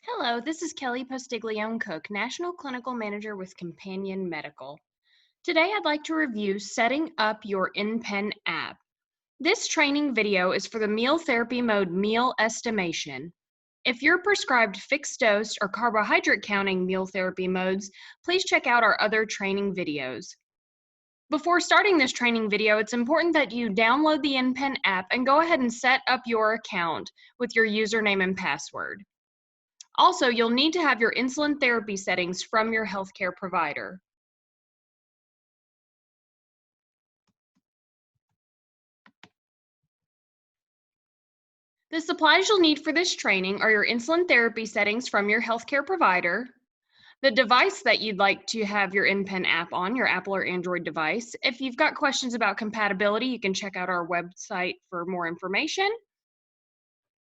Hello, this is Kelly Postiglione-Cook, National Clinical Manager with Companion Medical. Today I'd like to review setting up your InPen app. This training video is for the meal therapy mode meal estimation. If you're prescribed fixed dose or carbohydrate counting meal therapy modes, please check out our other training videos. Before starting this training video, it's important that you download the InPen app and go ahead and set up your account with your username and password. Also, you'll need to have your insulin therapy settings from your healthcare provider. The supplies you'll need for this training are your insulin therapy settings from your healthcare provider, the device that you'd like to have your InPen app on, your Apple or Android device. If you've got questions about compatibility, you can check out our website for more information.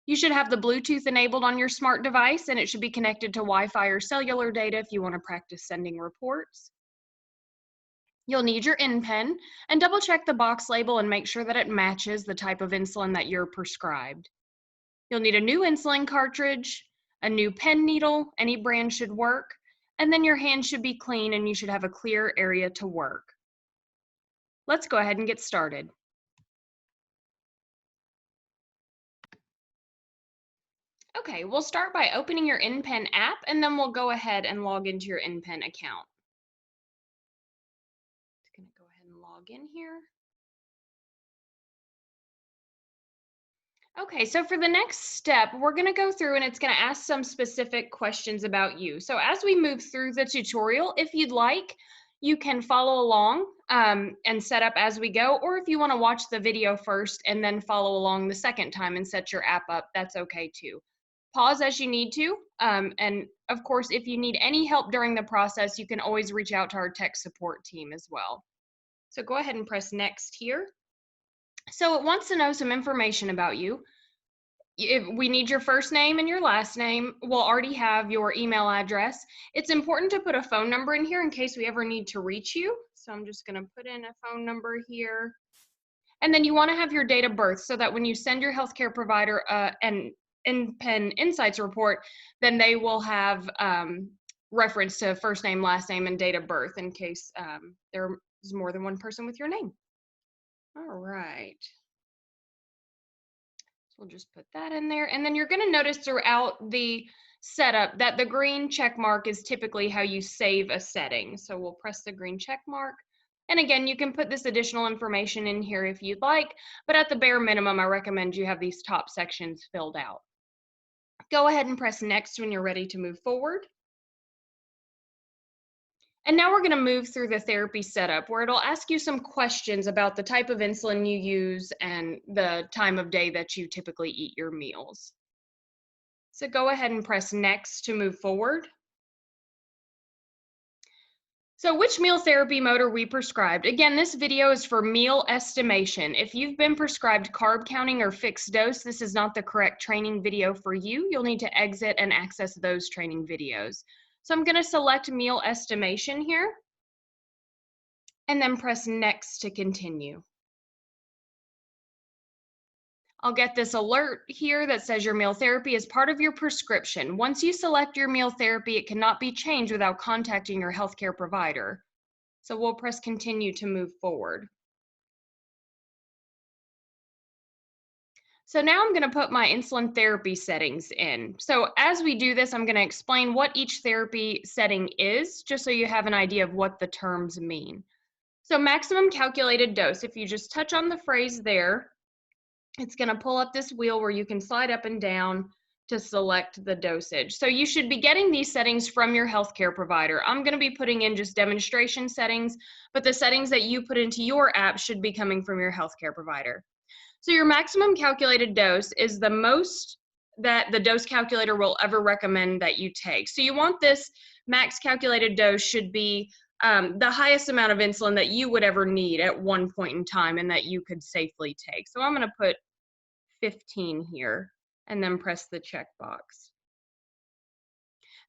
You should have the Bluetooth enabled on your smart device, and it should be connected to Wi-Fi or cellular data if you want to practice sending reports. You'll need your InPen and double check the box label and make sure that it matches the type of insulin that you're prescribed. You'll need a new insulin cartridge, a new pen needle, any brand should work, and then your hands should be clean and you should have a clear area to work. Let's go ahead and get started. Okay, we'll start by opening your InPen app and then we'll go ahead and log into your InPen account. Just gonna go ahead and log in here. Okay, so for the next step, we're going to go through and it's going to ask some specific questions about you. So as we move through the tutorial, if you'd like, you can follow along and set up as we go, or if you want to watch the video first and then follow along the second time and set your app up, that's okay too. Pause as you need to, and of course, if you need any help during the process, you can always reach out to our tech support team as well. So go ahead and press next here. So it wants to know some information about you. We need your first name and your last name. We'll already have your email address. It's important to put a phone number in here in case we ever need to reach you. So I'm just going to put in a phone number here. And then you want to have your date of birth so that when you send your healthcare provider an InPen Insights report, then they will have reference to first name, last name, and date of birth in case there is more than one person with your name. All right. So we'll just put that in there. And then you're going to notice throughout the setup that the green check mark is typically how you save a setting. So we'll press the green check mark. And again, you can put this additional information in here if you'd like, but at the bare minimum, I recommend you have these top sections filled out. Go ahead and press next when you're ready to move forward. And now we're going to move through the therapy setup where it'll ask you some questions about the type of insulin you use and the time of day that you typically eat your meals. So go ahead and press next to move forward. So which meal therapy mode are we prescribed? Again, this video is for meal estimation. If you've been prescribed carb counting or fixed dose, this is not the correct training video for you. You'll need to exit and access those training videos. So I'm going to select meal estimation here and then press next to continue. I'll get this alert here that says your meal therapy is part of your prescription. Once you select your meal therapy, it cannot be changed without contacting your healthcare provider. So we'll press continue to move forward. So now I'm going to put my insulin therapy settings in. So as we do this, I'm going to explain what each therapy setting is, just so you have an idea of what the terms mean. So maximum calculated dose, if you just touch on the phrase there, it's going to pull up this wheel where you can slide up and down to select the dosage. So you should be getting these settings from your healthcare provider. I'm going to be putting in just demonstration settings, but the settings that you put into your app should be coming from your healthcare provider. So your maximum calculated dose is the most that the dose calculator will ever recommend that you take. So you want this max calculated dose should be the highest amount of insulin that you would ever need at one point in time and that you could safely take. So I'm going to put 15 here and then press the check box.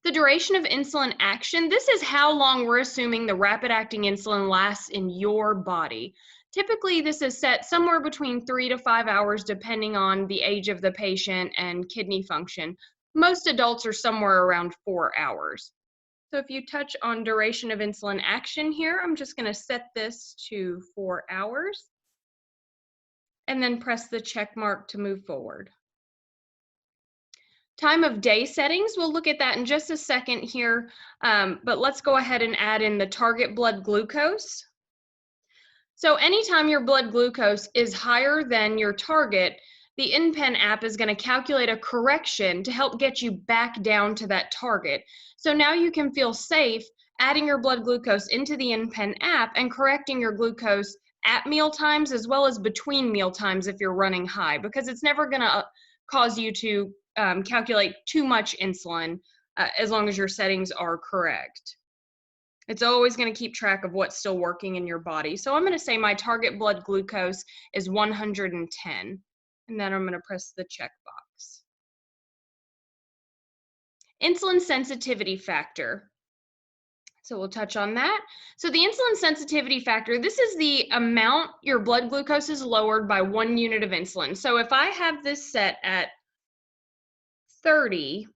The duration of insulin action, this is how long we're assuming the rapid acting insulin lasts in your body. Typically, this is set somewhere between 3 to 5 hours depending on the age of the patient and kidney function. Most adults are somewhere around 4 hours. So if you touch on duration of insulin action here, I'm just going to set this to 4 hours and then press the check mark to move forward. Time of day settings, we'll look at that in just a second here, but let's go ahead and add in the target blood glucose. So anytime your blood glucose is higher than your target, the InPen app is going to calculate a correction to help get you back down to that target. So now you can feel safe adding your blood glucose into the InPen app and correcting your glucose at meal times as well as between meal times if you're running high, because it's never going to cause you to calculate too much insulin as long as your settings are correct. It's always going to keep track of what's still working in your body. So I'm going to say my target blood glucose is 110, and then I'm going to press the check box. Insulin sensitivity factor. So we'll touch on that. So the insulin sensitivity factor, this is the amount your blood glucose is lowered by 1 unit of insulin. So if I have this set at 30,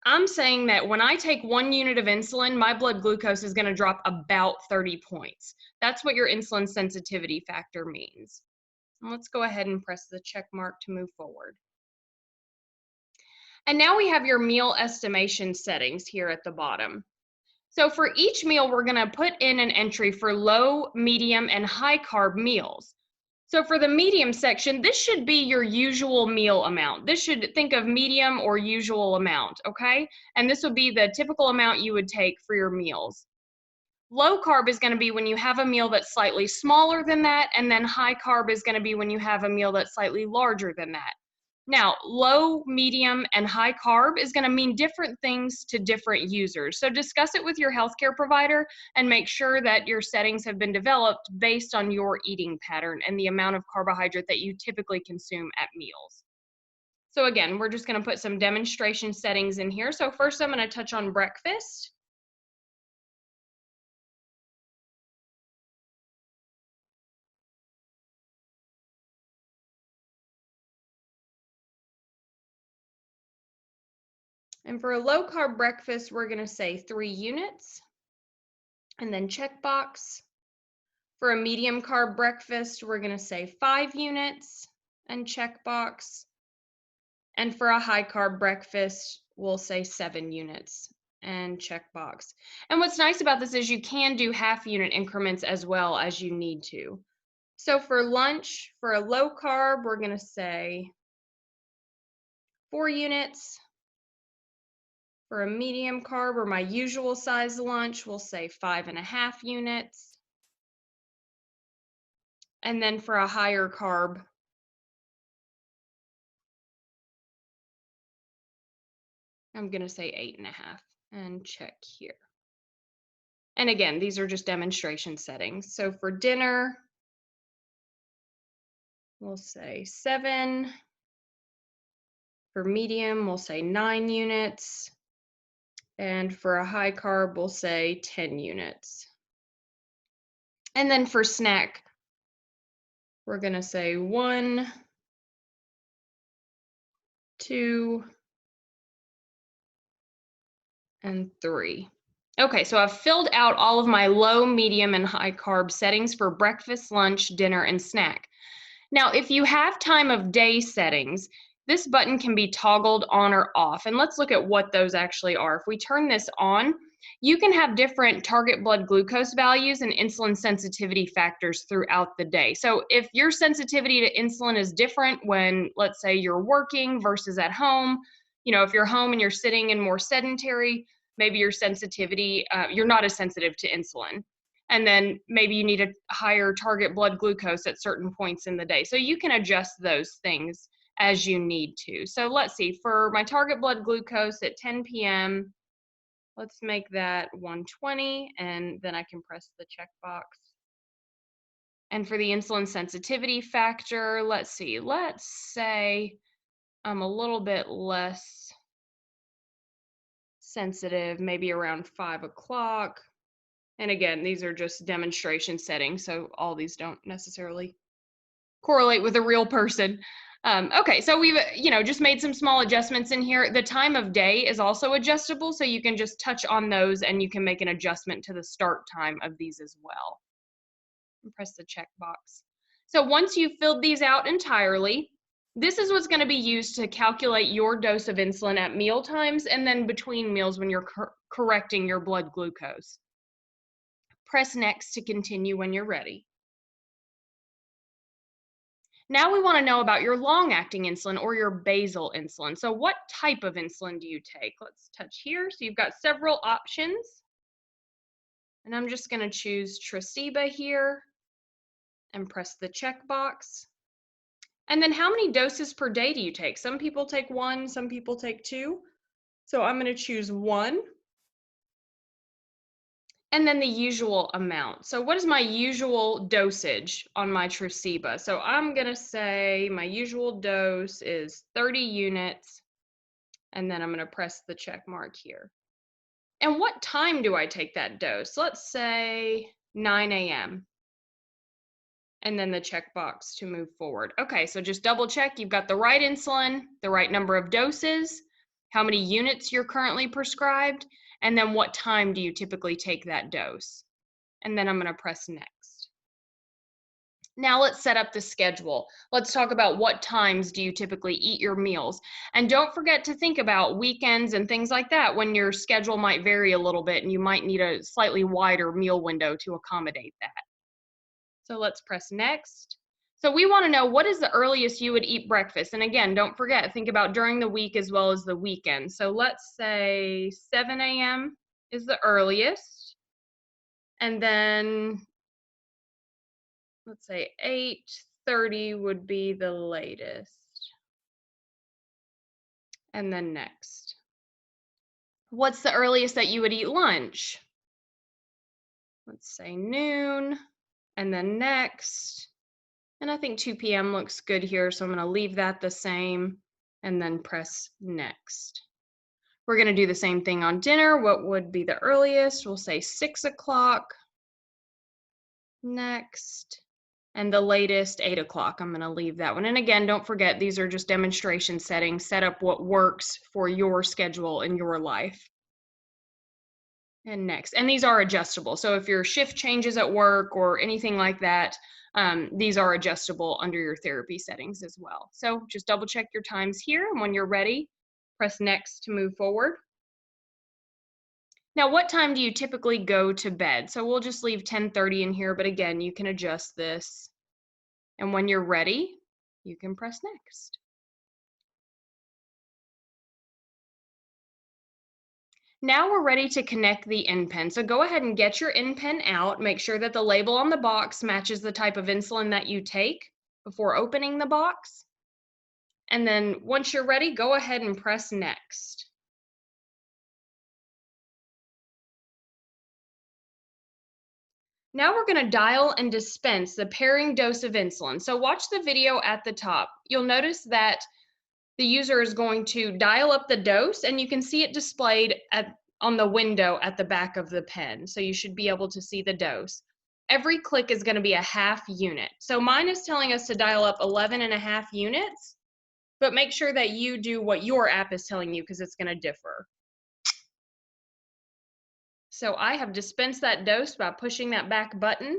I'm saying that when I take 1 unit of insulin, my blood glucose is going to drop about 30 points. That's what your insulin sensitivity factor means. And let's go ahead and press the check mark to move forward. And now we have your meal estimation settings here at the bottom. So for each meal, we're going to put in an entry for low, medium, and high carb meals. So for the medium section, this should be your usual meal amount. This should think of medium or usual amount, okay? And this would be the typical amount you would take for your meals. Low carb is going to be when you have a meal that's slightly smaller than that, and then high carb is going to be when you have a meal that's slightly larger than that. Now, low, medium, and high carb is going to mean different things to different users. So discuss it with your healthcare provider and make sure that your settings have been developed based on your eating pattern and the amount of carbohydrate that you typically consume at meals. So again, we're just going to put some demonstration settings in here. So first I'm going to touch on breakfast. And for a low carb breakfast, we're going to say 3 units and then checkbox. For a medium carb breakfast, we're going to say 5 units and checkbox. And for a high carb breakfast, we'll say 7 units and checkbox. And what's nice about this is you can do half unit increments as well as you need to. So for lunch, for a low carb, we're going to say 4 units. For a medium carb or my usual size lunch, we'll say 5.5 units. And then for a higher carb, I'm going to say 8.5 and check here. And again, these are just demonstration settings. So for dinner, we'll say 7. For medium, we'll say 9 units. And for a high carb, we'll say 10 units. And then for snack, we're going to say 1, 2, and 3. Okay, so I've filled out all of my low, medium, and high carb settings for breakfast, lunch, dinner, and snack. Now, if you have time of day settings, this button can be toggled on or off. And let's look at what those actually are. If we turn this on, you can have different target blood glucose values and insulin sensitivity factors throughout the day. So if your sensitivity to insulin is different when, let's say, you're working versus at home, if you're home and you're sitting and more sedentary, maybe your sensitivity, you're not as sensitive to insulin. And then maybe you need a higher target blood glucose at certain points in the day. So you can adjust those things as you need to. So let's see, for my target blood glucose at 10 p.m., let's make that 120, and then I can press the checkbox. And for the insulin sensitivity factor, let's say I'm a little bit less sensitive, maybe around 5 o'clock. And again, these are just demonstration settings, so all these don't necessarily correlate with a real person. Okay, so we've, just made some small adjustments in here. The time of day is also adjustable, so you can just touch on those and you can make an adjustment to the start time of these as well. And press the check box. So once you've filled these out entirely, this is what's going to be used to calculate your dose of insulin at meal times and then between meals when you're correcting your blood glucose. Press next to continue when you're ready. Now we want to know about your long-acting insulin or your basal insulin. So what type of insulin do you take? Let's touch here. So you've got several options. And I'm just going to choose Tresiba here and press the check box. And then how many doses per day do you take? Some people take 1, some people take 2. So I'm going to choose 1. And then the usual amount. So what is my usual dosage on my Tresiba? So I'm going to say my usual dose is 30 units. And then I'm going to press the check mark here. And what time do I take that dose? Let's say 9 a.m. And then the checkbox to move forward. Okay, so just double check you've got the right insulin, the right number of doses, how many units you're currently prescribed, and then what time do you typically take that dose? And then I'm going to press next. Now let's set up the schedule. Let's talk about what times do you typically eat your meals. And don't forget to think about weekends and things like that when your schedule might vary a little bit and you might need a slightly wider meal window to accommodate that. So let's press next. So we want to know what is the earliest you would eat breakfast. And again, don't forget, think about during the week as well as the weekend. So let's say 7 a.m. is the earliest. And then let's say 8:30 would be the latest. And then next. What's the earliest that you would eat lunch? Let's say noon. And then next. And I think 2 p.m. looks good here, so I'm going to leave that the same and then press next. We're going to do the same thing on dinner. What would be the earliest? We'll say 6 o'clock. Next. And the latest, 8 o'clock. I'm going to leave that one. And again, don't forget, these are just demonstration settings. Set up what works for your schedule in your life. And next. And these are adjustable. So if your shift changes at work or anything like that, these are adjustable under your therapy settings as well. So just double check your times here. And when you're ready, press next to move forward. Now, what time do you typically go to bed? So we'll just leave 10:30 in here, but again, you can adjust this. And when you're ready, you can press next. Now we're ready to connect the InPen. So go ahead and get your InPen out. Make sure that the label on the box matches the type of insulin that you take before opening the box. And then once you're ready, go ahead and press next. Now we're going to dial and dispense the pairing dose of insulin. So watch the video at the top. You'll notice that the user is going to dial up the dose, and you can see it displayed on the window at the back of the pen. So you should be able to see the dose. Every click is going to be a half unit. So mine is telling us to dial up 11.5 units, but make sure that you do what your app is telling you because it's going to differ. So I have dispensed that dose by pushing that back button,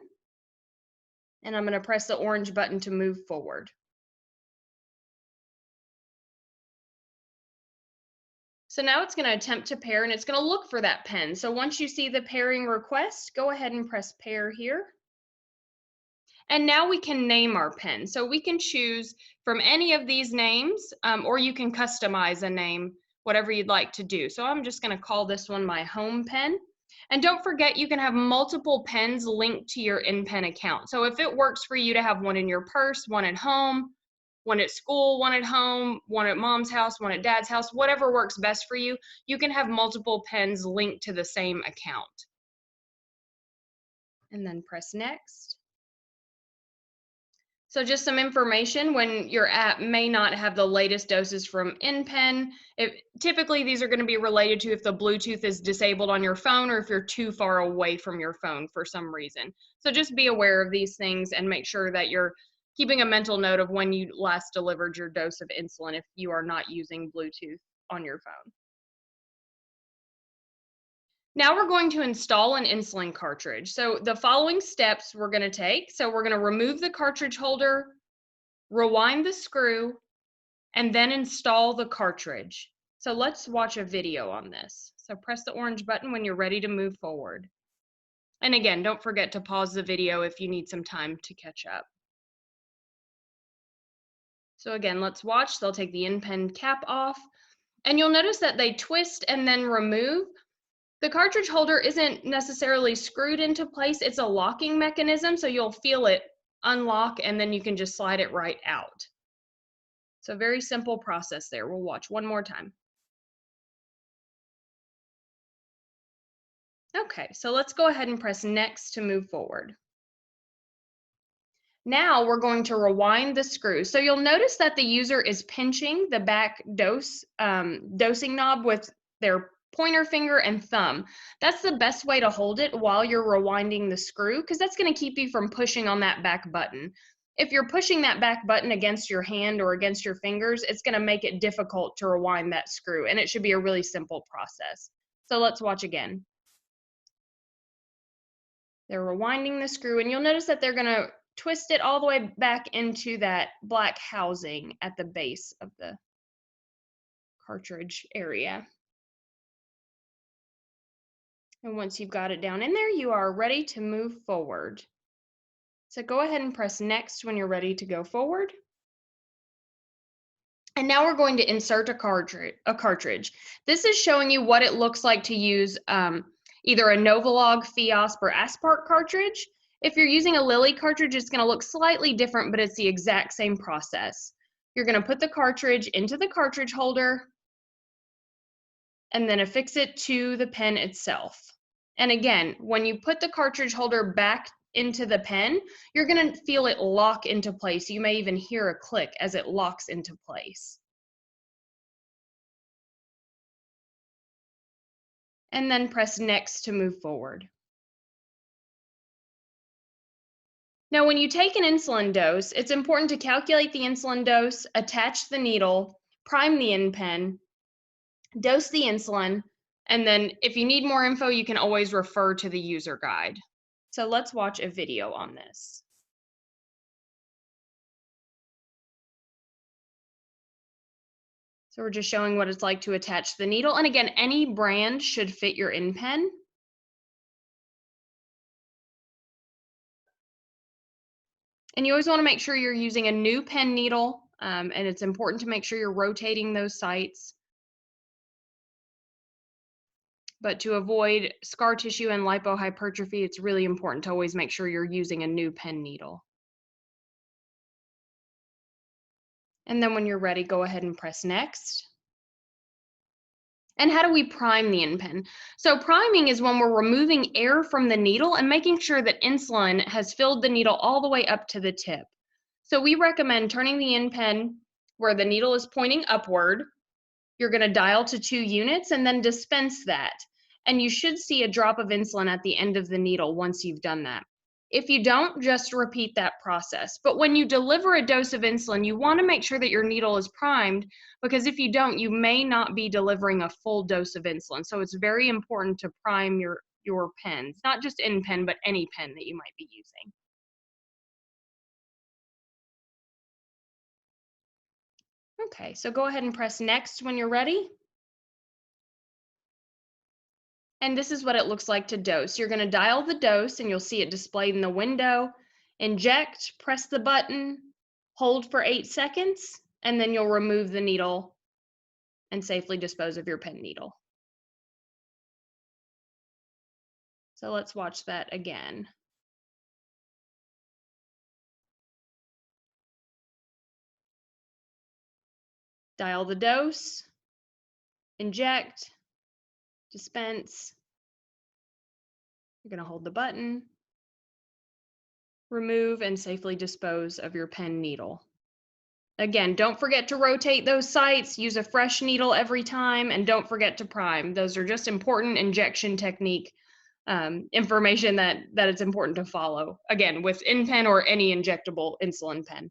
and I'm going to press the orange button to move forward. So now it's going to attempt to pair, and it's going to look for that pen. So once you see the pairing request, go ahead and press pair here. And now we can name our pen. So we can choose from any of these names, or you can customize a name, whatever you'd like to do. So I'm just going to call this one my home pen. And don't forget, you can have multiple pens linked to your InPen account. So if it works for you to have one in your purse, one at home, one at school, one at home, one at mom's house, one at dad's house, whatever works best for you, you can have multiple pens linked to the same account. And then press next. So just some information, when your app may not have the latest doses from InPen, typically these are going to be related to if the Bluetooth is disabled on your phone or if you're too far away from your phone for some reason. So just be aware of these things and make sure that you're keeping a mental note of when you last delivered your dose of insulin if you are not using Bluetooth on your phone. Now we're going to install an insulin cartridge. So the following steps we're going to take. So we're going to remove the cartridge holder, rewind the screw, and then install the cartridge. So let's watch a video on this. So press the orange button when you're ready to move forward. And again, don't forget to pause the video if you need some time to catch up. So again, let's watch. They'll take the InPen cap off, and you'll notice that they twist and then remove. The cartridge holder isn't necessarily screwed into place. It's a locking mechanism, so you'll feel it unlock, and then you can just slide it right out. So very simple process there. We'll watch one more time. Okay, so let's go ahead and press next to move forward. Now we're going to rewind the screw. So you'll notice that the user is pinching the back dosing knob with their pointer finger and thumb. That's the best way to hold it while you're rewinding the screw, because that's going to keep you from pushing on that back button. If you're pushing that back button against your hand or against your fingers, it's going to make it difficult to rewind that screw, and it should be a really simple process. So let's watch again. They're rewinding the screw, and you'll notice that they're going to twist it all the way back into that black housing at the base of the cartridge area. And once you've got it down in there, you are ready to move forward. So go ahead and press next when you're ready to go forward. And now we're going to insert a cartridge. This is showing you what it looks like to use either a Novolog, Fiasp, or Aspart cartridge. If you're using a Lilly cartridge, it's going to look slightly different, but it's the exact same process. You're going to put the cartridge into the cartridge holder and then affix it to the pen itself. And again, when you put the cartridge holder back into the pen, you're going to feel it lock into place. You may even hear a click as it locks into place. And then press next to move forward. Now, when you take an insulin dose, it's important to calculate the insulin dose, attach the needle, prime the InPen, dose the insulin, and then if you need more info, you can always refer to the user guide. So let's watch a video on this. So we're just showing what it's like to attach the needle. And again, any brand should fit your InPen. And you always want to make sure you're using a new pen needle, and it's important to make sure you're rotating those sites. But to avoid scar tissue and lipohypertrophy, it's really important to always make sure you're using a new pen needle. And then when you're ready, go ahead and press next. And how do we prime the InPen? So priming is when we're removing air from the needle and making sure that insulin has filled the needle all the way up to the tip. So we recommend turning the InPen where the needle is pointing upward. You're going to dial to 2 units and then dispense that. And you should see a drop of insulin at the end of the needle once you've done that. If you don't, just repeat that process. But when you deliver a dose of insulin, you want to make sure that your needle is primed, because if you don't, you may not be delivering a full dose of insulin. So it's very important to prime your pens, not just InPen, but any pen that you might be using. Okay, so go ahead and press next when you're ready. And this is what it looks like to dose. You're going to dial the dose and you'll see it displayed in the window. Inject, press the button, hold for 8 seconds, and then you'll remove the needle and safely dispose of your pen needle. So let's watch that again. Dial the dose, inject, dispense. You're going to hold the button, remove, and safely dispose of your pen needle. Again, don't forget to rotate those sites, use a fresh needle every time, and don't forget to prime. Those are just important injection technique information that it's important to follow. Again, with InPen or any injectable insulin pen.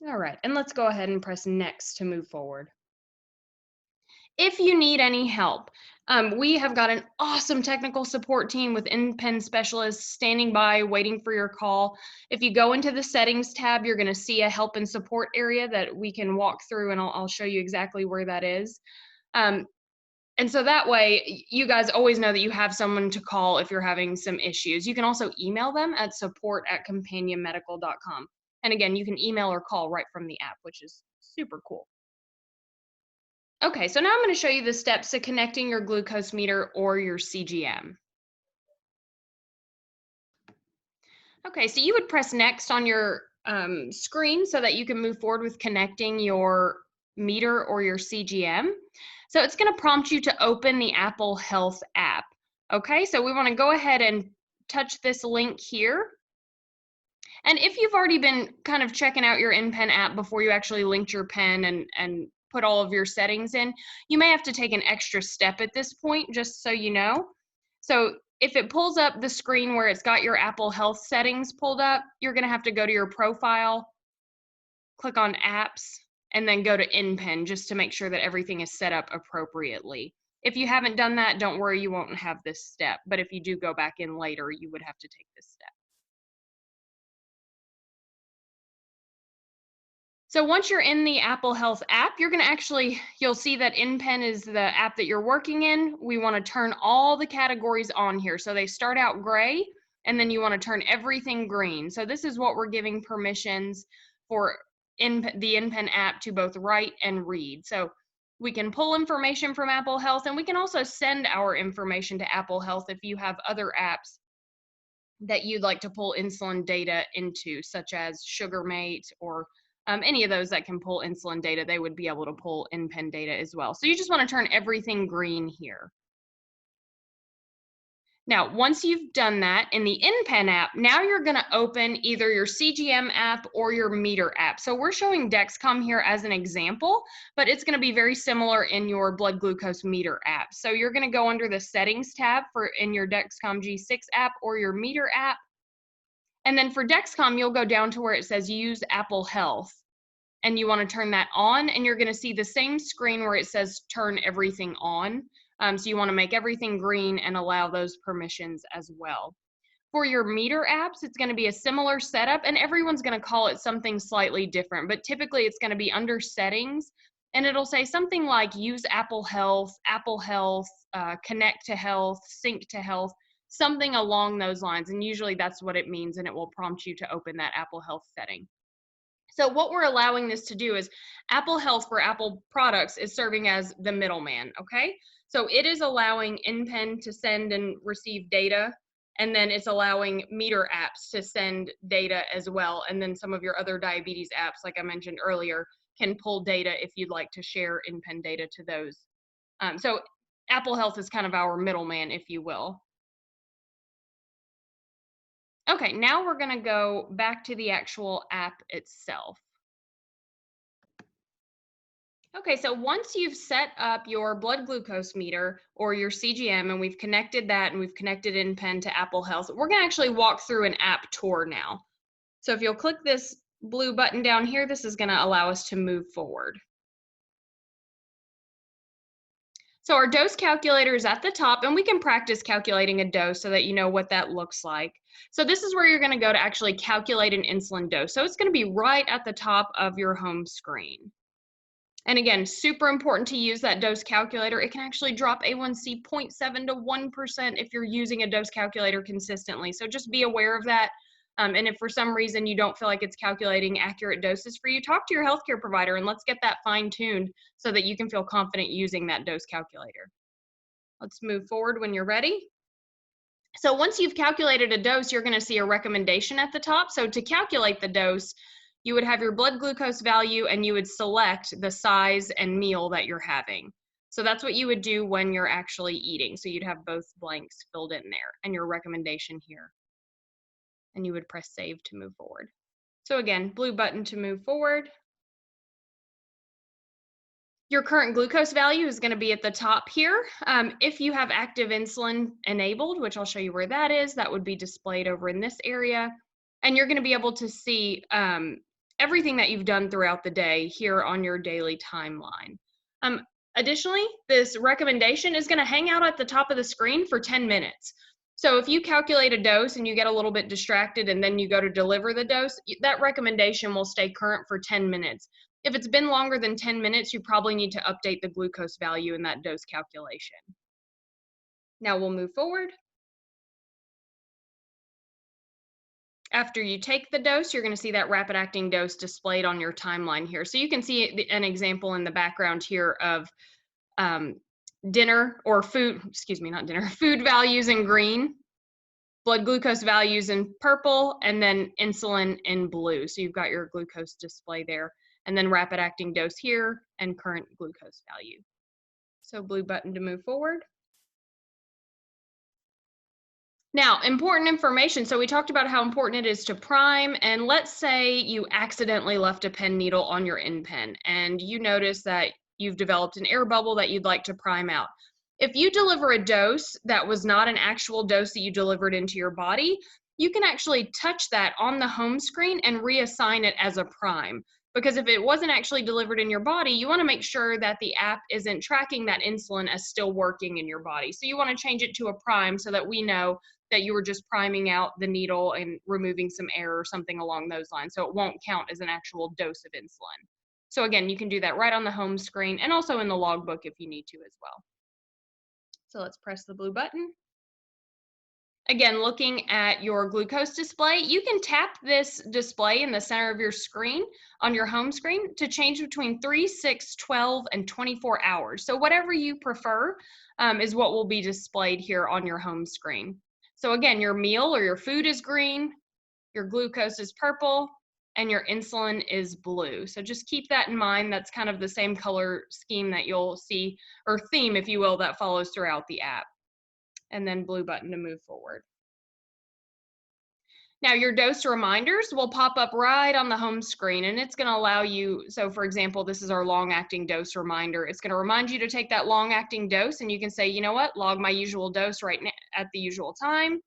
All right, and let's go ahead and press next to move forward. If you need any help, we have got an awesome technical support team with InPen specialists standing by, waiting for your call. If you go into the settings tab, you're going to see a help and support area that we can walk through, and I'll show you exactly where that is. Um, and so that way, you guys always know that you have someone to call if you're having some issues. You can also email them at support@companionmedical.com. And again, you can email or call right from the app, which is super cool. Okay, so now I'm going to show you the steps to connecting your glucose meter or your CGM. Okay, so you would press next on your screen so that you can move forward with connecting your meter or your CGM. So it's going to prompt you to open the Apple Health app. Okay, so we want to go ahead and touch this link here. And if you've already been kind of checking out your InPen app before you actually linked your pen and put all of your settings in, you may have to take an extra step at this point, just so you know. So if it pulls up the screen where it's got your Apple Health settings pulled up, you're going to have to go to your profile, click on apps, and then go to InPen just to make sure that everything is set up appropriately. If you haven't done that, don't worry, you won't have this step. But if you do go back in later, you would have to take this step. So once you're in the Apple Health app, you'll see that InPen is the app that you're working in. We want to turn all the categories on here. So they start out gray, and then you want to turn everything green. So this is what we're giving permissions for the InPen app to both write and read. So we can pull information from Apple Health, and we can also send our information to Apple Health if you have other apps that you'd like to pull insulin data into, such as SugarMate or any of those that can pull insulin data. They would be able to pull InPen data as well. So you just want to turn everything green here. Now, once you've done that in the InPen app, now you're going to open either your CGM app or your meter app. So we're showing Dexcom here as an example, but it's going to be very similar in your blood glucose meter app. So you're going to go under the settings tab in your Dexcom G6 app or your meter app. And then for Dexcom, you'll go down to where it says use Apple Health. And you want to turn that on, and you're going to see the same screen where it says turn everything on. So you want to make everything green and allow those permissions as well. For your meter apps, it's going to be a similar setup, and everyone's going to call it something slightly different, but typically it's going to be under settings, and it'll say something like use Apple Health, connect to health, sync to health, something along those lines. And usually that's what it means, and it will prompt you to open that Apple Health setting. So what we're allowing this to do is Apple Health for Apple products is serving as the middleman, okay? So it is allowing InPen to send and receive data, and then it's allowing meter apps to send data as well. And then some of your other diabetes apps, like I mentioned earlier, can pull data if you'd like to share InPen data to those. So Apple Health is kind of our middleman, if you will. Okay, now we're going to go back to the actual app itself. Okay, so once you've set up your blood glucose meter or your CGM, and we've connected that and we've connected InPen to Apple Health, we're going to actually walk through an app tour now. So if you'll click this blue button down here, this is going to allow us to move forward. So our dose calculator is at the top, and we can practice calculating a dose so that you know what that looks like. So this is where you're going to go to actually calculate an insulin dose. So it's going to be right at the top of your home screen. And again, super important to use that dose calculator. It can actually drop A1C 0.7 to 1% if you're using a dose calculator consistently. So just be aware of that. And if for some reason you don't feel like it's calculating accurate doses for you, talk to your healthcare provider and let's get that fine-tuned so that you can feel confident using that dose calculator. Let's move forward when you're ready. So once you've calculated a dose, you're going to see a recommendation at the top. So to calculate the dose, you would have your blood glucose value and you would select the size and meal that you're having. So that's what you would do when you're actually eating. So you'd have both blanks filled in there and your recommendation here. And you would press save to move forward. So again, blue button to move forward. Your current glucose value is going to be at the top here. If you have active insulin enabled, which I'll show you where that is, that would be displayed over in this area. And you're going to be able to see everything that you've done throughout the day here on your daily timeline. Additionally, this recommendation is going to hang out at the top of the screen for 10 minutes. So if you calculate a dose and you get a little bit distracted and then you go to deliver the dose, that recommendation will stay current for 10 minutes. If it's been longer than 10 minutes, you probably need to update the glucose value in that dose calculation. Now we'll move forward. After you take the dose, you're going to see that rapid acting dose displayed on your timeline here. So you can see an example in the background here of dinner or food, excuse me, not dinner, food values in green, blood glucose values in purple, and then insulin in blue. So you've got your glucose display there, and then rapid acting dose here and current glucose value. So blue button to move forward. Now, important information. So we talked about how important it is to prime, and let's say you accidentally left a pen needle on your InPen and you notice that you've developed an air bubble that you'd like to prime out. If you deliver a dose that was not an actual dose that you delivered into your body, you can actually touch that on the home screen and reassign it as a prime. Because if it wasn't actually delivered in your body, you want to make sure that the app isn't tracking that insulin as still working in your body. So you want to change it to a prime so that we know that you were just priming out the needle and removing some air or something along those lines. So it won't count as an actual dose of insulin. So again, you can do that right on the home screen and also in the logbook if you need to as well. So let's press the blue button. Again, looking at your glucose display, you can tap this display in the center of your screen on your home screen to change between 3, 6, 12, and 24 hours. So whatever you prefer is what will be displayed here on your home screen. So again, your meal or your food is green, your glucose is purple, and your insulin is blue. So just keep that in mind. That's kind of the same color scheme that you'll see, or theme, if you will, that follows throughout the app. And then blue button to move forward. Now your dose reminders will pop up right on the home screen, and it's going to allow you, so for example, this is our long-acting dose reminder. It's going to remind you to take that long-acting dose, and you can say, you know what, log my usual dose right now at the usual time,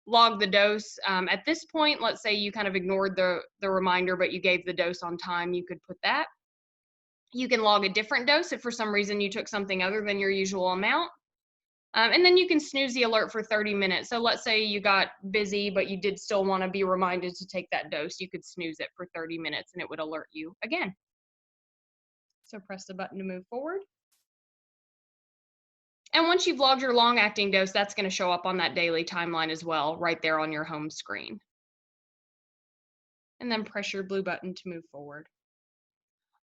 log the dose. At this point, let's say you kind of ignored the reminder, but you gave the dose on time, you could put that. You can log a different dose if for some reason you took something other than your usual amount. And then you can snooze the alert for 30 minutes. So let's say you got busy, but you did still want to be reminded to take that dose. You could snooze it for 30 minutes and it would alert you again. So press the button to move forward. And once you've logged your long-acting dose, that's going to show up on that daily timeline as well, right there on your home screen. And then press your blue button to move forward.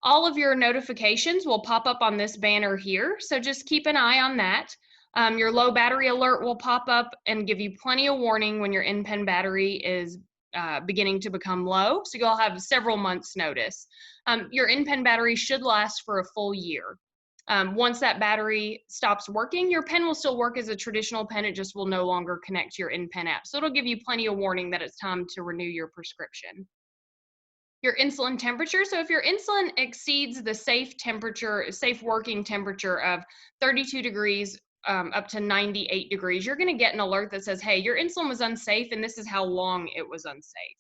All of your notifications will pop up on this banner here, so just keep an eye on that. Your low battery alert will pop up and give you plenty of warning when your InPen battery is beginning to become low, so you'll have several months notice. Your InPen battery should last for a full year. Once that battery stops working, your pen will still work as a traditional pen, it just will no longer connect to your InPen app. So it'll give you plenty of warning that it's time to renew your prescription. Your insulin temperature. So if your insulin exceeds the safe temperature, safe working temperature of 32 degrees up to 98 degrees, you're going to get an alert that says, hey, your insulin was unsafe and this is how long it was unsafe.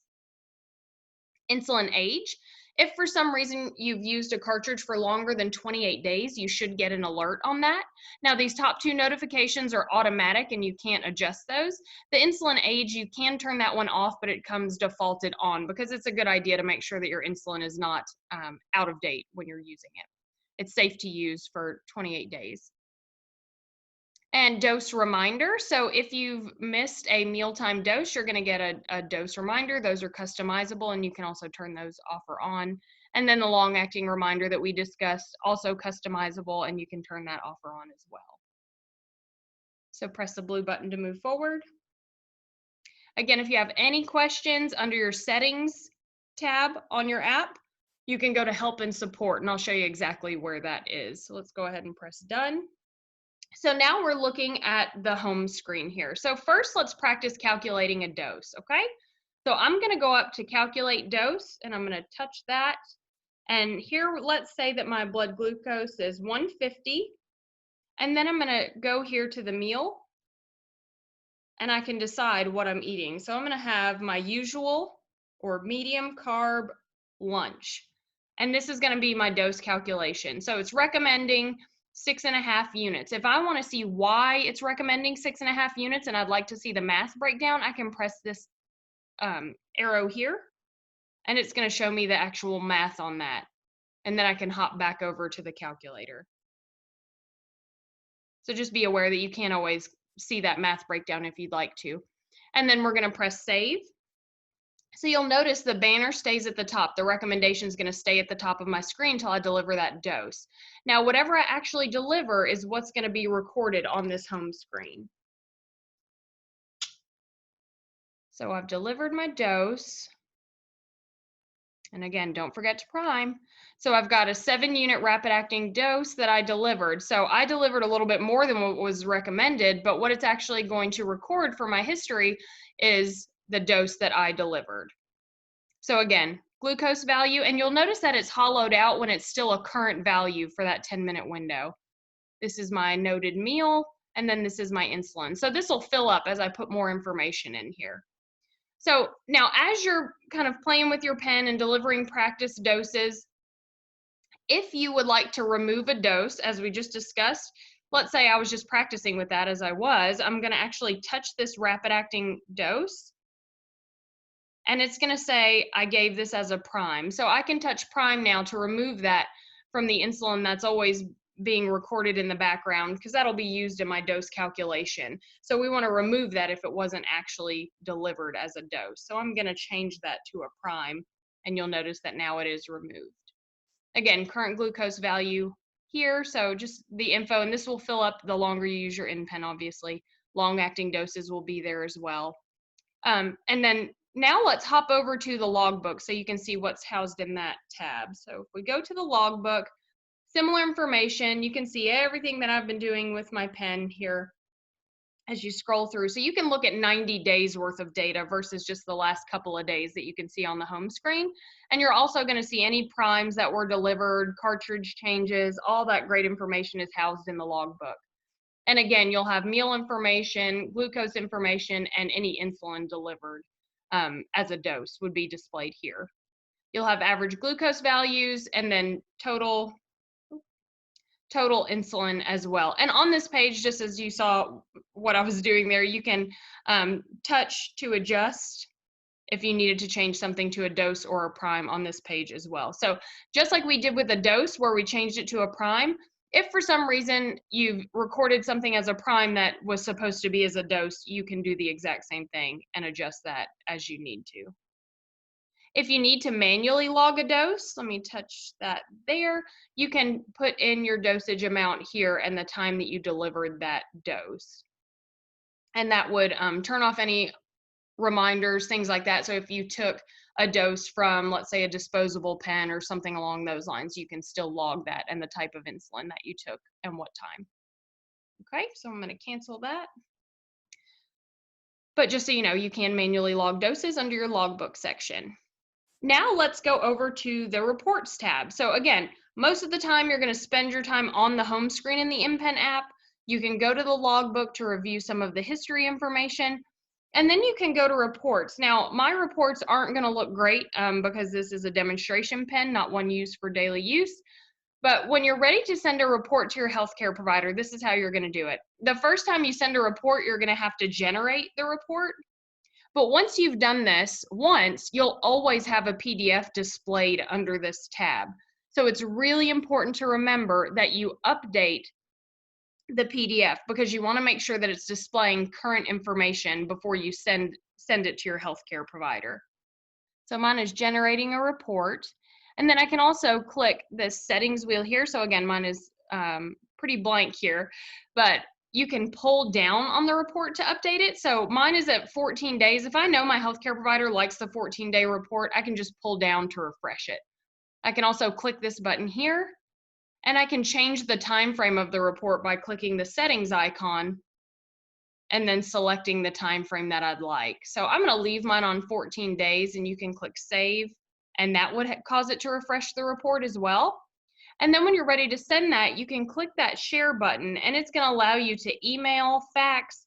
Insulin age. If for some reason you've used a cartridge for longer than 28 days, you should get an alert on that. Now, these top two notifications are automatic and you can't adjust those. The insulin age, you can turn that one off, but it comes defaulted on because it's a good idea to make sure that your insulin is not out of date when you're using it. It's safe to use for 28 days. And dose reminder. So if you've missed a mealtime dose, you're going to get a dose reminder. Those are customizable and you can also turn those off or on. And then the long acting reminder that we discussed, also customizable, and you can turn that off or on as well. So press the blue button to move forward. Again, if you have any questions under your settings tab on your app, you can go to help and support and I'll show you exactly where that is. So let's go ahead and press done. So now we're looking at the home screen here. So first, let's practice calculating a dose, okay? So I'm gonna go up to calculate dose and I'm gonna touch that. And here, let's say that my blood glucose is 150. And then I'm gonna go here to the meal and I can decide what I'm eating. So I'm gonna have my usual or medium carb lunch. And this is gonna be my dose calculation. So it's recommending 6.5 units. If I wanna see why it's recommending 6.5 units and I'd like to see the math breakdown, I can press this arrow here and it's gonna show me the actual math on that. And then I can hop back over to the calculator. So just be aware that you can't always see that math breakdown if you'd like to. And then we're gonna press save. So you'll notice the banner stays at the top. The recommendation is gonna stay at the top of my screen until I deliver that dose. Now, whatever I actually deliver is what's gonna be recorded on this home screen. So I've delivered my dose. And again, don't forget to prime. So I've got a 7-unit rapid acting dose that I delivered. So I delivered a little bit more than what was recommended, but what it's actually going to record for my history is the dose that I delivered. So again, glucose value, and you'll notice that it's hollowed out when it's still a current value for that 10-minute window. This is my noted meal, and then this is my insulin. So this will fill up as I put more information in here. So now as you're kind of playing with your pen and delivering practice doses, if you would like to remove a dose, as we just discussed, let's say I was just practicing with that as I was, I'm gonna actually touch this rapid acting dose and it's gonna say I gave this as a prime. So I can touch prime now to remove that from the insulin that's always being recorded in the background because that'll be used in my dose calculation. So we want to remove that if it wasn't actually delivered as a dose. So I'm going to change that to a prime and you'll notice that now it is removed. Again, current glucose value here. So just the info, and this will fill up the longer you use your InPen, obviously. Long acting doses will be there as well. And then now let's hop over to the logbook so you can see what's housed in that tab. So if we go to the logbook, similar information, you can see everything that I've been doing with my pen here as you scroll through. So you can look at 90 days worth of data versus just the last couple of days that you can see on the home screen. And you're also going to see any primes that were delivered, cartridge changes, all that great information is housed in the logbook. And again, you'll have meal information, glucose information, and any insulin delivered as a dose would be displayed here. You'll have average glucose values and then total insulin as well. And on this page, just as you saw what I was doing there, you can touch to adjust if you needed to change something to a dose or a prime on this page as well. So just like we did with a dose where we changed it to a prime, if for some reason you've recorded something as a prime that was supposed to be as a dose, you can do the exact same thing and adjust that as you need to. If you need to manually log a dose, let me touch that there, you can put in your dosage amount here and the time that you delivered that dose. And that would turn off any reminders, things like that. So if you took a dose from, let's say, a disposable pen or something along those lines, you can still log that and the type of insulin that you took and what time. Okay, so I'm going to cancel that. But just so you know, you can manually log doses under your logbook section. Now let's go over to the reports tab. So again, most of the time you're going to spend your time on the home screen in the InPen app. You can go to the logbook to review some of the history information, and then you can go to reports. Now, my reports aren't going to look great because this is a demonstration pen, not one used for daily use. But when you're ready to send a report to your healthcare provider, this is how you're going to do it. The first time you send a report, you're going to have to generate the report. But once you've done this once, you'll always have a PDF displayed under this tab. So it's really important to remember that you update the PDF because you want to make sure that it's displaying current information before you send it to your healthcare provider. So mine is generating a report. And then I can also click this settings wheel here. So again, mine is pretty blank here, but you can pull down on the report to update it. So mine is at 14 days. If I know my healthcare provider likes the 14-day report, I can just pull down to refresh it. I can also click this button here, and I can change the time frame of the report by clicking the settings icon and then selecting the time frame that I'd like. So I'm going to leave mine on 14 days, and you can click save. and that would cause it to refresh the report as well. And then when you're ready to send that, you can click that share button, and it's going to allow you to email, fax.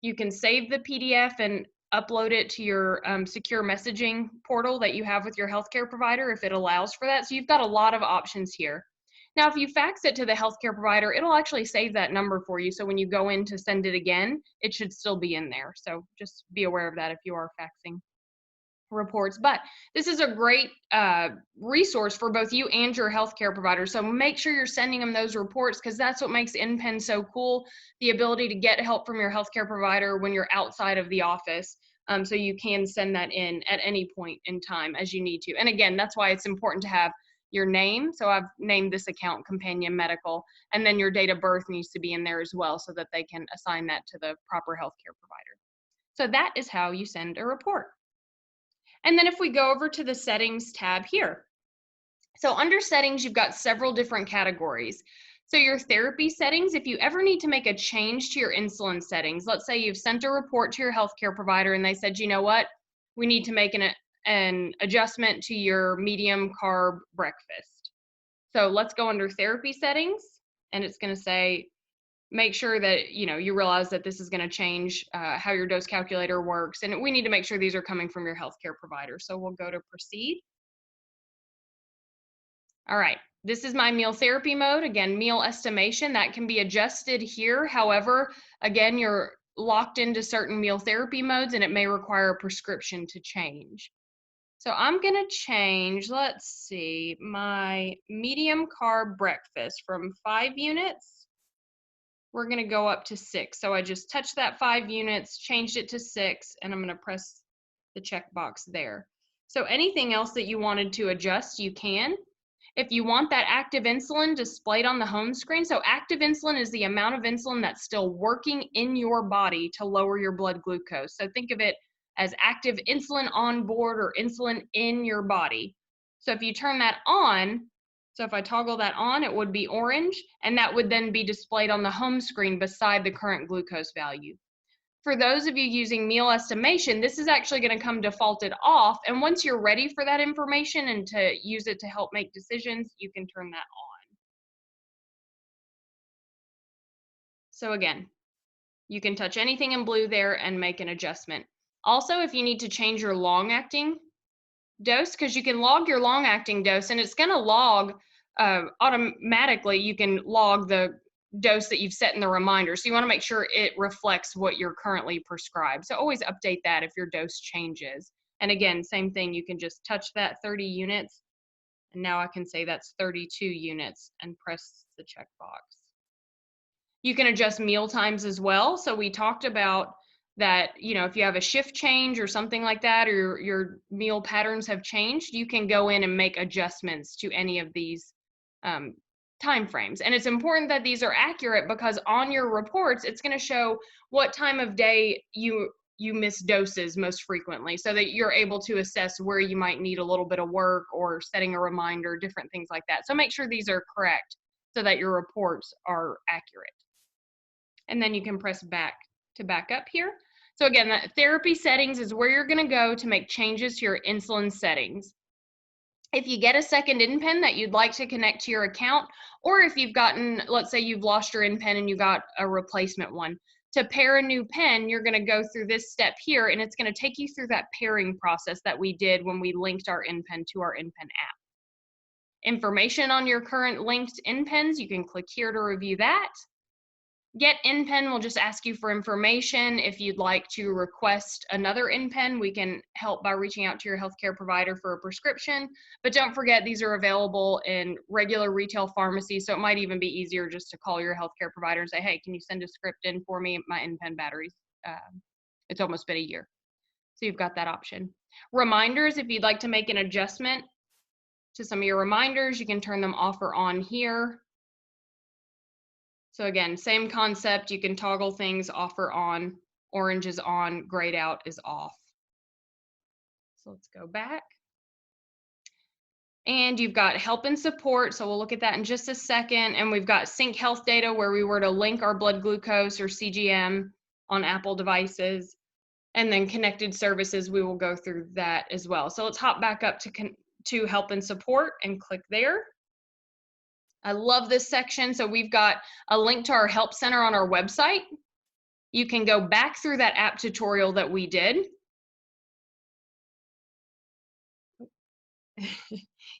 You can save the PDF and upload it to your secure messaging portal that you have with your healthcare provider if it allows for that. So you've got a lot of options here. Now, if you fax it to the healthcare provider, it'll actually save that number for you. So when you go in to send it again, it should still be in there. So just be aware of that if you are faxing reports. But this is a great resource for both you and your healthcare provider. So make sure you're sending them those reports, because that's what makes InPen so cool, the ability to get help from your healthcare provider when you're outside of the office. So you can send that in at any point in time as you need to. And again, that's why it's important to have your name. So I've named this account Companion Medical, and then your date of birth needs to be in there as well so that they can assign that to the proper healthcare provider. So that is how you send a report. And then if we go over to the settings tab here. So under settings, you've got several different categories. So your therapy settings, if you ever need to make a change to your insulin settings, let's say you've sent a report to your healthcare provider and they said, you know what, we need to make an adjustment to your medium carb breakfast. So let's go under therapy settings, and it's going to say, make sure that you realize that this is going to change how your dose calculator works, and we need to make sure these are coming from your healthcare provider. So we'll go to proceed. All right, this is my meal therapy mode. Again, meal estimation, that can be adjusted here. However, again, you're locked into certain meal therapy modes, and it may require a prescription to change. So I'm going to change, let's see, my medium carb breakfast from 5 units. We're going to go up to 6. So I just touched that 5 units, changed it to 6, and I'm going to press the checkbox there. So anything else that you wanted to adjust, you can. If you want that active insulin displayed on the home screen, so active insulin is the amount of insulin that's still working in your body to lower your blood glucose. So think of it as active insulin on board or insulin in your body. So if you turn that on, so if I toggle that on, it would be orange, and that would then be displayed on the home screen beside the current glucose value. For those of you using meal estimation, this is actually going to come defaulted off, and once you're ready for that information and to use it to help make decisions, you can turn that on. So again, you can touch anything in blue there and make an adjustment. Also, if you need to change your long-acting dose, because you can log your long-acting dose, and it's going to log automatically. You can log the dose that you've set in the reminder. So you want to make sure it reflects what you're currently prescribed. So always update that if your dose changes. And again, same thing, you can just touch that 30 units. And now I can say that's 32 units and press the checkbox. You can adjust meal times as well. So we talked about that, if you have a shift change or something like that, or your meal patterns have changed, you can go in and make adjustments to any of these time frames. And it's important that these are accurate, because on your reports, it's going to show what time of day you miss doses most frequently, so that you're able to assess where you might need a little bit of work or setting a reminder, different things like that. So make sure these are correct so that your reports are accurate. And then you can press back to back up here. So again, that therapy settings is where you're going to go to make changes to your insulin settings. If you get a second InPen that you'd like to connect to your account, or if you've gotten, let's say you've lost your InPen and you got a replacement one, to pair a new pen, you're going to go through this step here, and it's going to take you through that pairing process that we did when we linked our InPen to our InPen app. Information on your current linked InPens, you can click here to review that. Get InPen will just ask you for information. If you'd like to request another InPen, we can help by reaching out to your healthcare provider for a prescription. But don't forget, these are available in regular retail pharmacies, so it might even be easier just to call your healthcare provider and say, hey, can you send a script in for me? My InPen batteries, it's almost been a year. So you've got that option. Reminders, if you'd like to make an adjustment to some of your reminders, you can turn them off or on here. So again, same concept, you can toggle things off or on. Orange is on, grayed out is off. So let's go back. And you've got help and support, so we'll look at that in just a second. And we've got sync health data, where we were to link our blood glucose or CGM on Apple devices. And then connected services, we will go through that as well. So let's hop back up to to help and support and click there. I love this section. So we've got a link to our help center on our website. You can go back through that app tutorial that we did.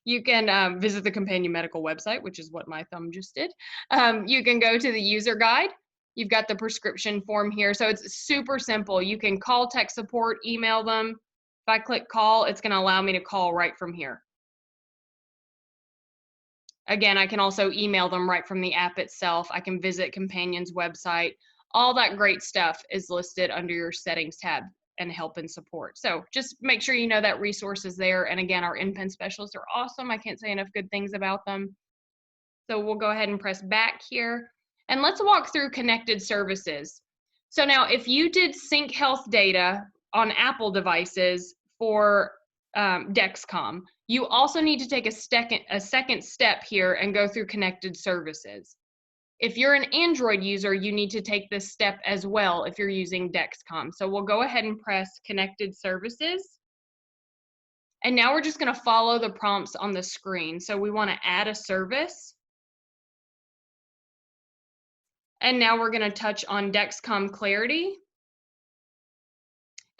You can visit the Companion Medical website, which is what my thumb just did. You can go to the user guide. You've got the prescription form here. So it's super simple. You can call tech support, email them. If I click call, it's going to allow me to call right from here. Again, I can also email them right from the app itself. I can visit Companion's website. All that great stuff is listed under your settings tab and help and support. So just make sure you know that resource is there. And again, our InPen specialists are awesome. I can't say enough good things about them. So we'll go ahead and press back here. And let's walk through connected services. So now if you did sync health data on Apple devices for Dexcom, you also need to take a second step here and go through connected services. If you're an Android user, you need to take this step as well if you're using Dexcom. So we'll go ahead and press connected services. And now we're just going to follow the prompts on the screen. So we want to add a service. And now we're going to touch on Dexcom Clarity.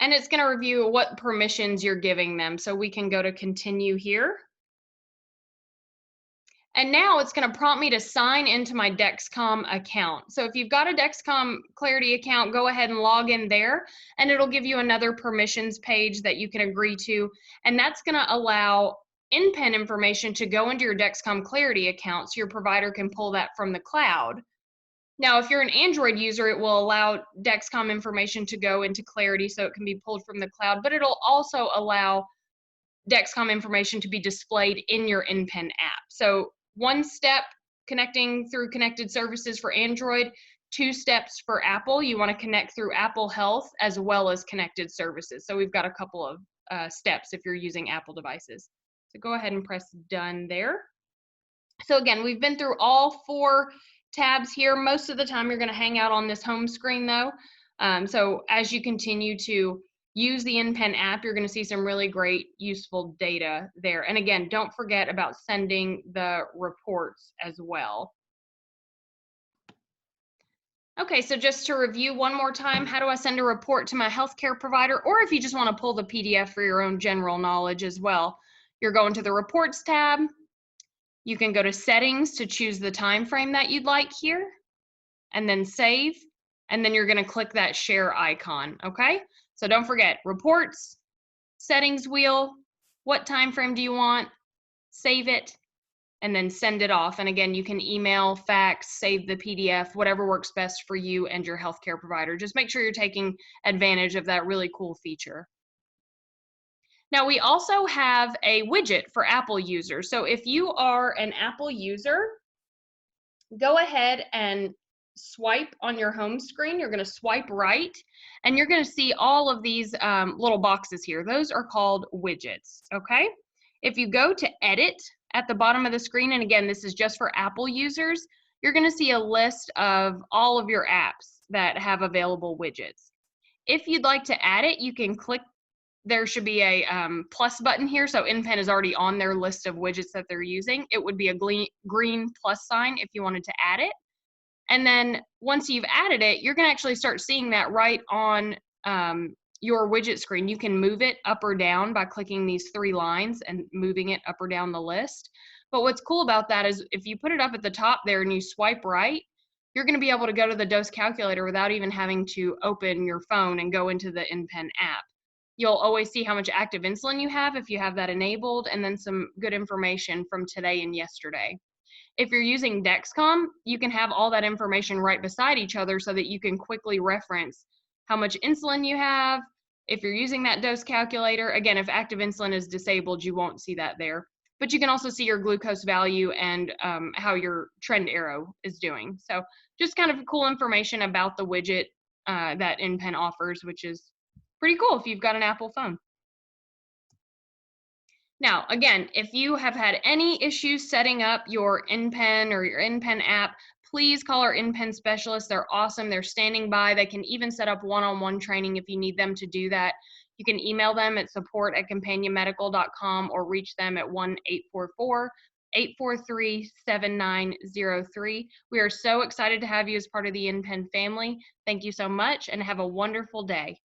And it's going to review what permissions you're giving them. So we can go to continue here. And now it's going to prompt me to sign into my Dexcom account. So if you've got a Dexcom Clarity account, go ahead and log in there, and it'll give you another permissions page that you can agree to. And that's going to allow InPen information to go into your Dexcom Clarity account so your provider can pull that from the cloud. Now, if you're an Android user, it will allow Dexcom information to go into Clarity so it can be pulled from the cloud, but it'll also allow Dexcom information to be displayed in your InPen app. So one step connecting through connected services for Android, 2 steps for Apple. You want to connect through Apple Health as well as connected services. So we've got a couple of steps if you're using Apple devices. So go ahead and press done there. So again, we've been through all 4 tabs here. Most of the time you're going to hang out on this home screen though. So as you continue to use the InPen app, you're going to see some really great useful data there. And again, don't forget about sending the reports as well. Okay, so just to review one more time, how do I send a report to my healthcare provider? Or if you just want to pull the PDF for your own general knowledge as well, you're going to the reports tab. You can go to settings to choose the time frame that you'd like here, and then save, and then you're going to click that share icon, okay? So don't forget, reports, settings wheel, what time frame do you want, save it, and then send it off. And again, you can email, fax, save the PDF, whatever works best for you and your healthcare provider. Just make sure you're taking advantage of that really cool feature. Now, we also have a widget for Apple users. So if you are an Apple user, go ahead and swipe on your home screen. You're going to swipe right, and you're going to see all of these little boxes here. Those are called widgets, okay? If you go to edit at the bottom of the screen, and again, this is just for Apple users, you're going to see a list of all of your apps that have available widgets. If you'd like to add it, you can click. There should be a plus button here. So InPen is already on their list of widgets that they're using. It would be a green plus sign if you wanted to add it. And then once you've added it, you're going to actually start seeing that right on your widget screen. You can move it up or down by clicking these 3 lines and moving it up or down the list. But what's cool about that is if you put it up at the top there and you swipe right, you're going to be able to go to the dose calculator without even having to open your phone and go into the InPen app. You'll always see how much active insulin you have if you have that enabled, and then some good information from today and yesterday. If you're using Dexcom, you can have all that information right beside each other so that you can quickly reference how much insulin you have. If you're using that dose calculator, again, if active insulin is disabled, you won't see that there. But you can also see your glucose value and how your trend arrow is doing. So just kind of cool information about the widget that InPen offers, which is pretty cool if you've got an Apple phone. Now, again, if you have had any issues setting up your InPen or your InPen app, please call our InPen specialists. They're awesome. They're standing by. They can even set up one-on-one training if you need them to do that. You can email them at support@companionmedical.com or reach them at 1-844-843-7903. We are so excited to have you as part of the InPen family. Thank you so much and have a wonderful day.